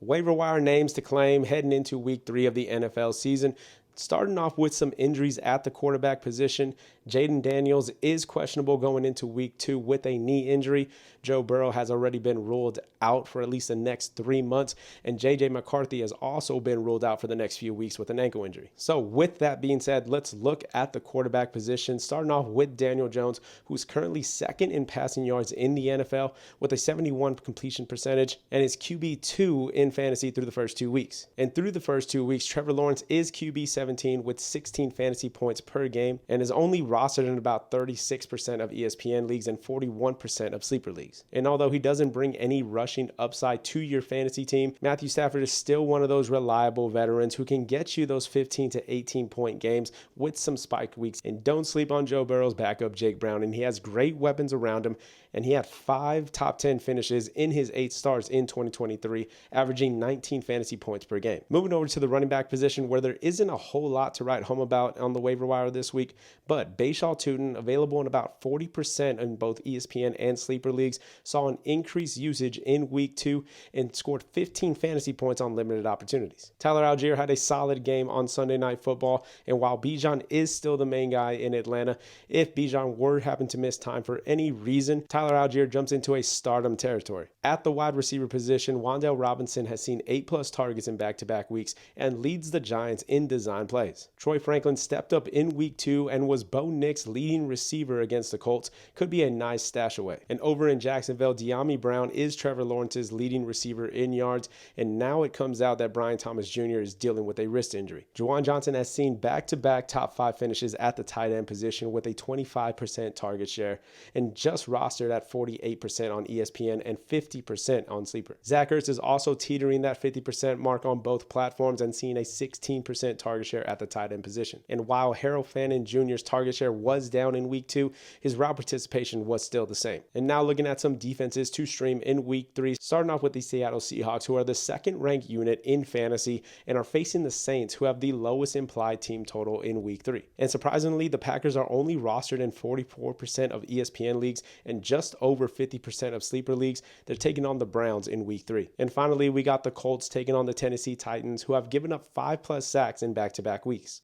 Waiver wire names to claim heading into week 3 of the NFL season. Starting off with some injuries at the quarterback position. Jaden Daniels is questionable going into week 2 with a knee injury. Joe Burrow has already been ruled out for at least the next 3 months. And JJ McCarthy has also been ruled out for the next few weeks with an ankle injury. So with that being said, let's look at the quarterback position. Starting off with Daniel Jones, who's currently second in passing yards in the NFL with a 71 completion percentage and is QB2 in fantasy through the first 2 weeks. And through the first 2 weeks, Trevor Lawrence is QB17 with 16 fantasy points per game and is only rostered in about 36% of ESPN leagues and 41% of sleeper leagues. And although he doesn't bring any rushing upside to your fantasy team, Matthew Stafford is still one of those reliable veterans who can get you those 15 to 18 point games with some spike weeks. And don't sleep on Joe Burrow's backup, Jake Brown, and he has great weapons around him. And he had 5 top 10 finishes in his 8 starts in 2023, averaging 19 fantasy points per game. Moving over to the running back position, where there isn't a whole lot to write home about on the waiver wire this week, but Bashaw Tutin, available in about 40% in both ESPN and sleeper leagues, saw an increased usage in week 2 and scored 15 fantasy points on limited opportunities. Tyler Algier had a solid game on Sunday Night Football, and while Bijan is still the main guy in Atlanta, if Bijan were to happen to miss time for any reason, Tyler Algier jumps into a stardom territory. At the wide receiver position, Wan'Dale Robinson has seen 8+ targets in back-to-back weeks and leads the Giants in design plays. Troy Franklin stepped up in week 2 and was Bo Nix's leading receiver against the Colts. Could be a nice stash away. And over in Jacksonville, De'Ami Brown is Trevor Lawrence's leading receiver in yards, and now it comes out that Brian Thomas Jr. is dealing with a wrist injury. Juwan Johnson has seen back-to-back top 5 finishes at the tight end position with a 25% target share and just rostered at 48% on ESPN and 50% on Sleeper. Zach Ertz is also teetering that 50% mark on both platforms and seeing a 16% target share at the tight end position. And while Harold Fannin Jr.'s target share was down in week 2, his route participation was still the same. And now looking at some defenses to stream in week 3, starting off with the Seattle Seahawks, who are the 2nd ranked unit in fantasy and are facing the Saints, who have the lowest implied team total in week 3. And surprisingly, the Packers are only rostered in 44% of ESPN leagues and just over 50% of sleeper leagues. They're taking on the Browns in week 3. And finally, we got the Colts taking on the Tennessee Titans, who have given up 5+ sacks in back-to-back weeks.